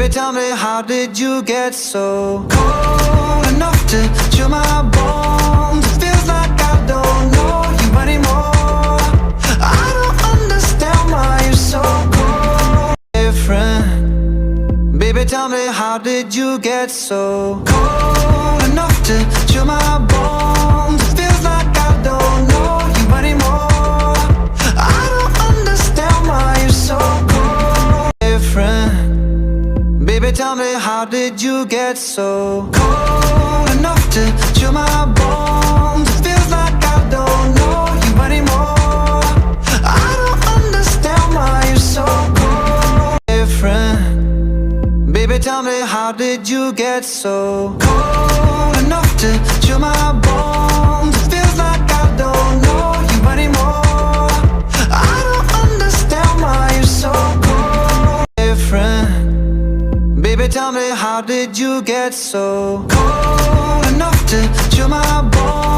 tell me, how did you get so cold enough to chill my bones? It feels like I don't know you anymore. I don't understand why you're so cold. Different. Baby, tell me, how did you get so cold enough to chill my bones? It feels like I don't know you anymore. I don't understand why you're so cold. Different. Baby, tell me, how did you get so cold enough to chill my bones? It feels like I don't know you anymore. I don't understand why you're so cold. Different. Baby, tell me, how did you get so cold enough to chill my bones? It feels like I don't know you anymore. I don't understand why you're so cold. Different. Baby, tell me, how did you get so cold enough to chill my bones?